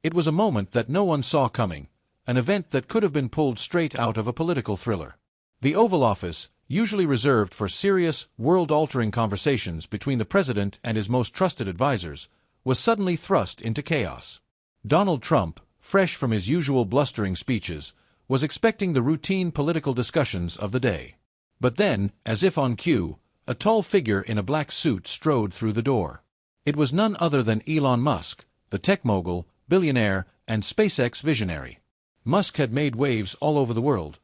It was a moment that no one saw coming, an event that could have been pulled straight out of a political thriller. The Oval Office, usually reserved for serious, world-altering conversations between the president and his most trusted advisors, was suddenly thrust into chaos. Donald Trump, fresh from his usual blustering speeches, was expecting the routine political discussions of the day. But then, as if on cue, a tall figure in a black suit strode through the door. It was none other than Elon Musk, the tech mogul, billionaire, and SpaceX visionary. Musk had made waves all over the world.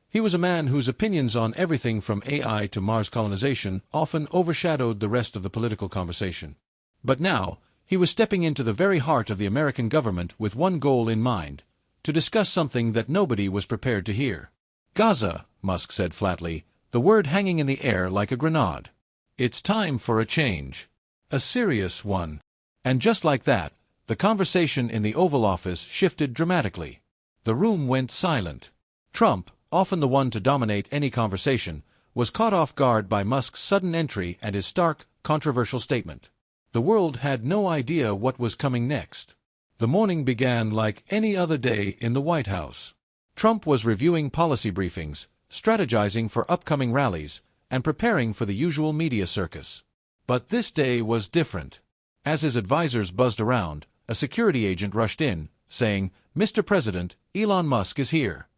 He was a man whose opinions on everything from AI to Mars colonization often overshadowed the rest of the political conversation. But now, he was stepping into the very heart of the American government with one goal in mind: to discuss something that nobody was prepared to hear. Gaza, Musk said flatly, the word hanging in the air like a grenade. It's time for a change. A serious one. And just like that, the conversation in the Oval Office shifted dramatically. The room went silent. Trump, often the one to dominate any conversation, was caught off guard by Musk's sudden entry and his stark, controversial statement. The world had no idea what was coming next. The morning began like any other day in the White House. Trump was reviewing policy briefings, strategizing for upcoming rallies, and preparing for the usual media circus. But this day was different. As his advisors buzzed around, a security agent rushed in, saying, "Mr. President, Elon Musk is here."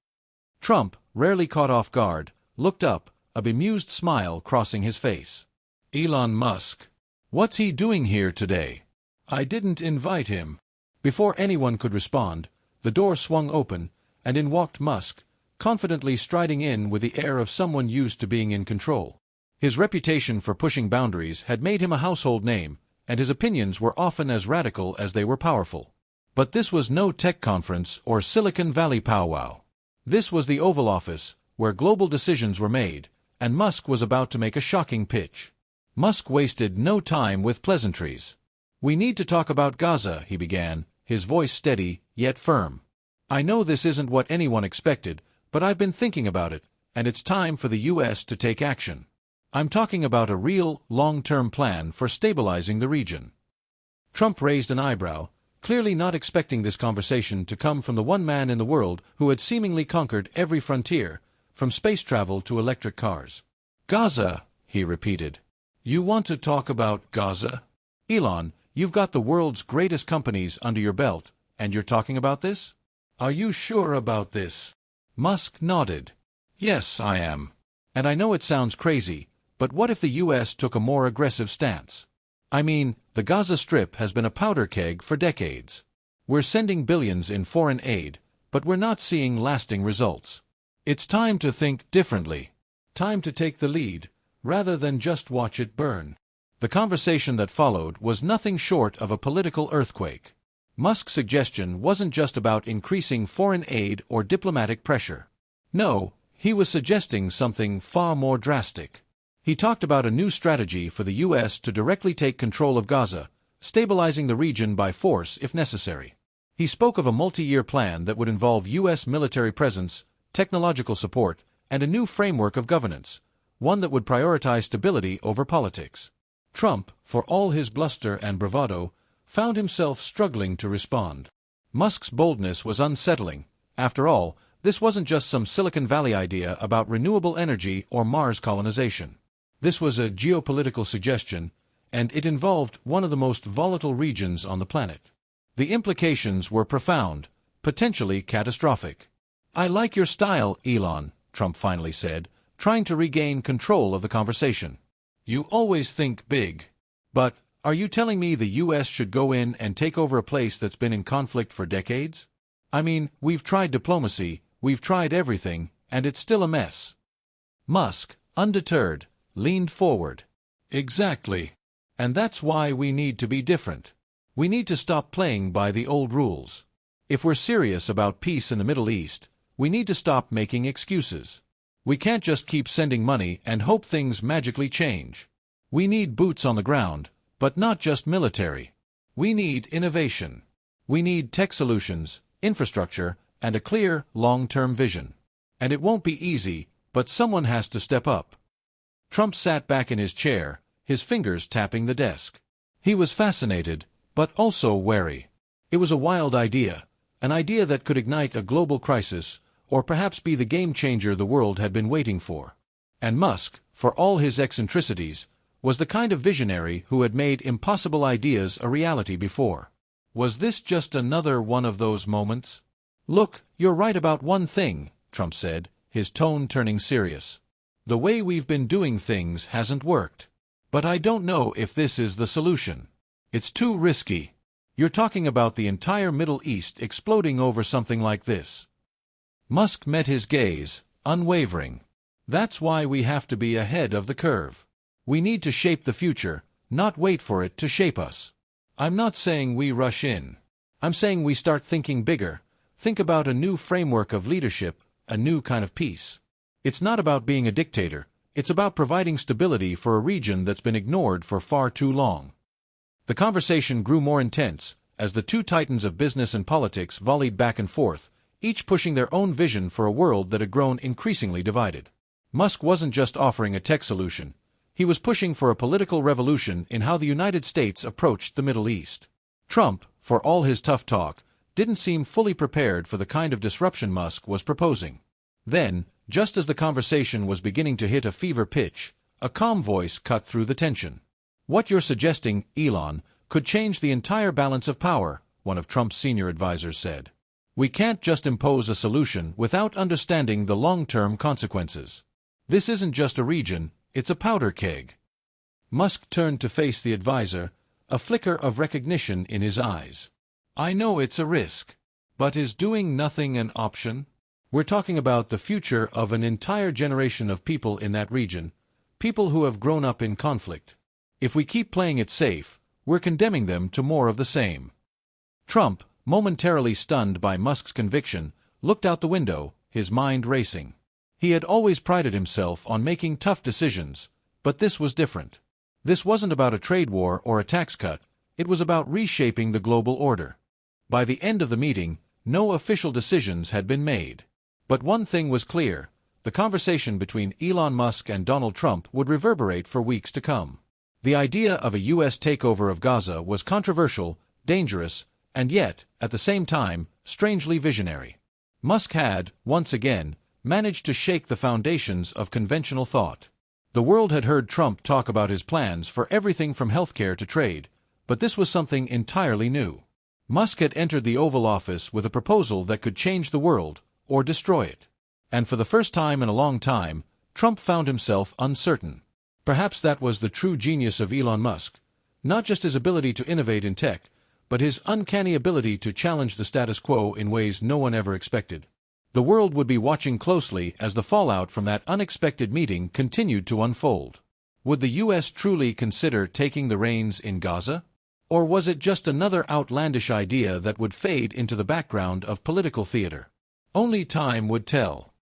Trump, rarely caught off guard, looked up, a bemused smile crossing his face. "Elon Musk? What's he doing here today? I didn't invite him." Before anyone could respond, the door swung open, and in walked Musk, confidently striding in with the air of someone used to being in control. His reputation for pushing boundaries had made him a household name, and his opinions were often as radical as they were powerful. But this was no tech conference or Silicon Valley powwow. This was the Oval Office, where global decisions were made, and Musk was about to make a shocking pitch. Musk wasted no time with pleasantries. "We need to talk about Gaza," he began, his voice steady, yet firm. "I know this isn't what anyone expected, but I've been thinking about it, and it's time for the U.S. to take action. I'm talking about a real, long-term plan for stabilizing the region." Trump raised an eyebrow, clearly not expecting this conversation to come from the one man in the world who had seemingly conquered every frontier, from space travel to electric cars. "Gaza," he repeated. "You want to talk about Gaza? Elon, you've got the world's greatest companies under your belt, and you're talking about this? Are you sure about this?" Musk nodded. "Yes, I am. And I know it sounds crazy, but what if the U.S. took a more aggressive stance? I mean, the Gaza Strip has been a powder keg for decades. We're sending billions in foreign aid, but we're not seeing lasting results. It's time to think differently. Time to take the lead, rather than just watch it burn." The conversation that followed was nothing short of a political earthquake. Musk's suggestion wasn't just about increasing foreign aid or diplomatic pressure. No, he was suggesting something far more drastic. He talked about a new strategy for the U.S. to directly take control of Gaza, stabilizing the region by force if necessary. He spoke of a multi-year plan that would involve U.S. military presence, technological support, and a new framework of governance, one that would prioritize stability over politics. Trump, for all his bluster and bravado, found himself struggling to respond. Musk's boldness was unsettling. After all, this wasn't just some Silicon Valley idea about renewable energy or Mars colonization. This was a geopolitical suggestion, and it involved one of the most volatile regions on the planet. The implications were profound, potentially catastrophic. "I like your style, Elon," Trump finally said, trying to regain control of the conversation. "You always think big. But are you telling me the U.S. should go in and take over a place that's been in conflict for decades? I mean, we've tried diplomacy, we've tried everything, and it's still a mess." Musk, undeterred, leaned forward. "Exactly. And that's why we need to be different. We need to stop playing by the old rules. If we're serious about peace in the Middle East, we need to stop making excuses. We can't just keep sending money and hope things magically change. We need boots on the ground, but not just military. We need innovation. We need tech solutions, infrastructure, and a clear, long-term vision. And it won't be easy, but someone has to step up." Trump sat back in his chair, his fingers tapping the desk. He was fascinated, but also wary. It was a wild idea, an idea that could ignite a global crisis, or perhaps be the game-changer the world had been waiting for. And Musk, for all his eccentricities, was the kind of visionary who had made impossible ideas a reality before. Was this just another one of those moments? "Look, you're right about one thing," Trump said, his tone turning serious. "The way we've been doing things hasn't worked. But I don't know if this is the solution. It's too risky. You're talking about the entire Middle East exploding over something like this." Musk met his gaze, unwavering. "That's why we have to be ahead of the curve. We need to shape the future, not wait for it to shape us. I'm not saying we rush in. I'm saying we start thinking bigger, think about a new framework of leadership, a new kind of peace. It's not about being a dictator, it's about providing stability for a region that's been ignored for far too long." The conversation grew more intense, as the two titans of business and politics volleyed back and forth, each pushing their own vision for a world that had grown increasingly divided. Musk wasn't just offering a tech solution. He was pushing for a political revolution in how the United States approached the Middle East. Trump, for all his tough talk, didn't seem fully prepared for the kind of disruption Musk was proposing. Then, just as the conversation was beginning to hit a fever pitch, a calm voice cut through the tension. "What you're suggesting, Elon, could change the entire balance of power," one of Trump's senior advisors said. "We can't just impose a solution without understanding the long-term consequences. This isn't just a region, it's a powder keg." Musk turned to face the advisor, a flicker of recognition in his eyes. "I know it's a risk. But is doing nothing an option? We're talking about the future of an entire generation of people in that region, people who have grown up in conflict. If we keep playing it safe, we're condemning them to more of the same." Trump, momentarily stunned by Musk's conviction, looked out the window, his mind racing. He had always prided himself on making tough decisions, but this was different. This wasn't about a trade war or a tax cut, it was about reshaping the global order. By the end of the meeting, no official decisions had been made. But one thing was clear: the conversation between Elon Musk and Donald Trump would reverberate for weeks to come. The idea of a U.S. takeover of Gaza was controversial, dangerous, and yet, at the same time, strangely visionary. Musk had, once again, managed to shake the foundations of conventional thought. The world had heard Trump talk about his plans for everything from healthcare to trade, but this was something entirely new. Musk had entered the Oval Office with a proposal that could change the world, or destroy it. And for the first time in a long time, Trump found himself uncertain. Perhaps that was the true genius of Elon Musk, not just his ability to innovate in tech, but his uncanny ability to challenge the status quo in ways no one ever expected. The world would be watching closely as the fallout from that unexpected meeting continued to unfold. Would the U.S. truly consider taking the reins in Gaza? Or was it just another outlandish idea that would fade into the background of political theater? Only time would tell.